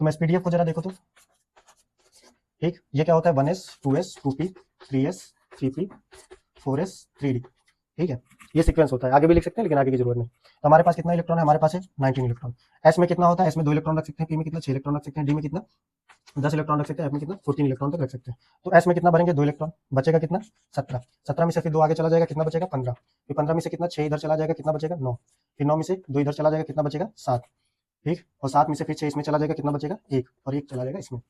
तुम एसपीडीएफ को जरा देखो तो, ठीक, ये क्या होता है 1s 2s 2p 3s 3p 4s 3d, ठीक है, ये सीक्वेंस होता है। आगे भी लिख सकते हैं लेकिन आगे की जरूरत नहीं। तो हमारे पास कितना इलेक्ट्रॉन है, हमारे पास है 19 इलेक्ट्रॉन। एस में कितना होता है, एस में 2 इलेक्ट्रॉन रख सकते हैं, पी में कितना 6 इलेक्ट्रॉन रख सकते हैं, डी में कितना 10 इलेक्ट्रॉन रख सकते हैं, एफ में कितना 14 इलेक्ट्रॉन तक रख सकते हैं। तो एस में कितना भरेंगे 2 इलेक्ट्रॉन, बचेगा कितना 17, 17 में से फिर 2 आगे चला जाएगा, कितना बचेगा 15, फिर 15 में से कितना 6 इधर चला जाएगा, कितना बचेगा 9, फिर 9 में से 2 इधर चला जाएगा, कितना बचेगा 7, ठीक, और 7 में से फिर 6 इसमें चला जाएगा, कितना बचेगा 1, और 1 चला जाएगा इसमें,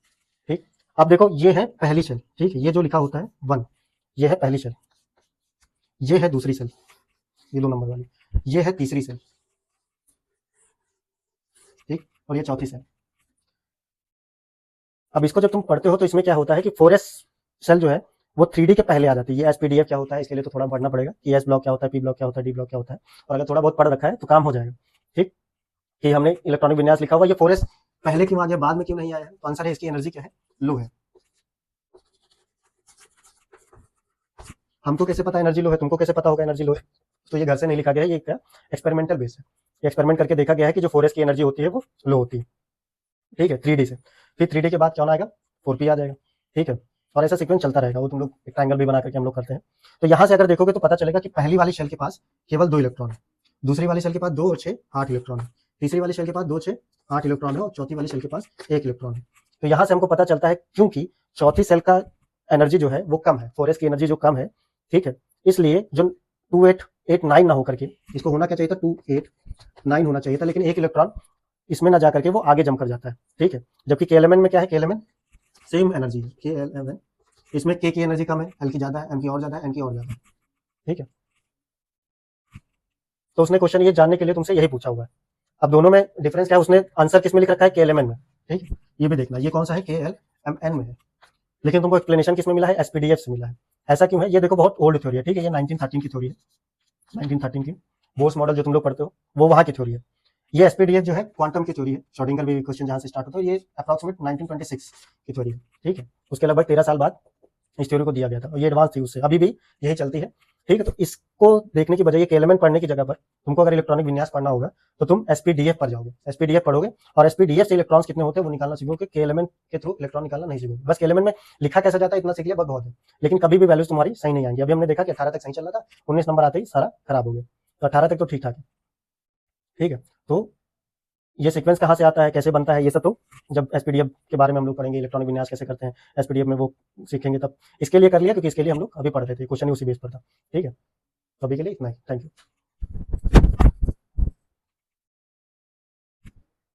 ठीक। अब देखो ये है पहली शेल, ठीक है, ये जो लिखा होता है 1, ये है पहली शेल, ये है दूसरी शेल, ये 2 नंबर वाली, ये है तीसरी शेल, ठीक, और ये चौथी शेल। अब इसको जब तुम पढ़ते हो तो इसमें क्या होता है कि 4s सेल जो है वो 3D के पहले आ जाती है। ये एसपीडीएफ क्या होता है इसके लिए तो थोड़ा पढ़ना पड़ेगा कि एस ब्लॉक क्या होता है, पी ब्लॉक क्या होता है, डी ब्लॉक क्या होता है, और अगर थोड़ा बहुत पढ़ रखा है तो काम हो जाएगा, ठीक। कि हमने इलेक्ट्रॉनिक विन्यास लिखा हुआ, ये 4s पहले क्यों आ गया बाद में क्यों नहीं आया है, तो आंसर है इसकी एनर्जी क्या है, लो है। हमको कैसे पता एनर्जी लो है, तुमको कैसे पता होगा एनर्जी लो है, तो ये घर से नहीं लिखा गया है, ये क्या एक्सपेरिमेंटल बेस है। एक्सपेरिमेंट करके देखा गया है कि जो 4s की एनर्जी होती है वो लो होती है, ठीक है, 3D से। फिर 3D के बाद क्या आएगा 4p आ जाएगा, ठीक है, और ऐसा सीक्वेंस चलता रहेगा। वो तुम लोग एक ट्रायंगल भी बना करके हम लोग करते हैं। तो यहाँ से अगर देखोगे तो पता चलेगा कि पहली वाली शेल के पास केवल 2 इलेक्ट्रॉन है, दूसरी वाली शेल के पास 2 और 6 8 इलेक्ट्रॉन है, तीसरी वाली शेल के पास 2 6 8 इलेक्ट्रॉन है, और चौथी वाली शेल के पास 1 इलेक्ट्रॉन है। तो यहाँ से हमको पता चलता है क्योंकि चौथी सेल का एनर्जी जो है वो कम है, 4s की एनर्जी जो कम है, ठीक है, इसलिए जो 2889 ना होकर के इसको होना क्या चाहिए था 289 होना चाहिए था, लेकिन 1 इलेक्ट्रॉन इसमें ना जाकर के वो आगे जम कर जाता है, ठीक है। जबकि के एलिमेंट में क्या है, के एलिमेंट सेम एनर्जी है, के एलिमेंट, इसमें के की एनर्जी कम है, एल की ज्यादा है, एम की और ज्यादा है, एन की और ज्यादा है, ठीक है। तो उसने क्वेश्चन ये जानने के लिए तुमसे यही पूछा हुआ है। अब दोनों में डिफरेंस क्या है, उसने आंसर किस में लिख रखा है, के एलिमेंट में, ठीक है, ये भी देखना, ये कौन सा है, के एल एम एन में है, लेकिन तुमको एक्सप्लेनेशन किस में मिला है, एसपीडीएफ से मिला है। ऐसा क्यों है, ये देखो बहुत ओल्ड थ्योरी है, ठीक है, ये 1913 की थ्योरी है, 1913 की बोर्स मॉडल जो तुम लोग पढ़ते हो वो वहां की थ्योरी है। ये एसपीडीएफ जो है क्वांटम की थ्योरी है, श्रोडिंगर वेव इक्वेशन जहां से स्टार्ट होता है, ये अप्रॉक्सीमेट 1926 की थ्योरी है, ठीक है। उसके लगभग 13 साल बाद इस थ्योरी को दिया गया था, और ये एडवांस थी उससे, अभी भी यही चलती है, ठीक है। तो इसको देखने की बजाय ये के एलिमेंट पढ़ने की जगह पर तुमको अगर इलेक्ट्रॉनिक विन्यास पढ़ना होगा तो तुम एसपीडीएफ पर जाओगे, एसपीडीएफ पढ़ोगे, और एसपीडीएफ से इलेक्ट्रॉन्स कितने होते हैं वो निकालना सीखोगे, के एलिमेंट के थ्रू इलेक्ट्रॉन निकालना नहीं सीखोगे। बस के एलिमेंट में लिखा कैसे जाता है इतना सीख लिया, बहुत है, लेकिन कभी भी वैल्यूज तुम्हारी सही नहीं आएंगी। अभी हमने देखा कि 18 तक सही चल रहा था, 19 नंबर आते ही सारा खराब हो गया, तो 18 तक तो ठीक ठाक है, ठीक है। तो ये सीक्वेंस कहाँ से आता है, कैसे बनता है, ये सब तो जब एसपीडीएफ के बारे में हम लोग पढ़ेंगे, इलेक्ट्रॉनिक विन्यास कैसे करते हैं एसपीडीएफ में वो सीखेंगे, तब इसके लिए कर लिया क्योंकि इसके लिए हम लोग अभी पढ़ रहे थे, क्वेश्चन ही उसी बेस पर था, ठीक है। तो अभी के लिए इतना ही, थैंक यू।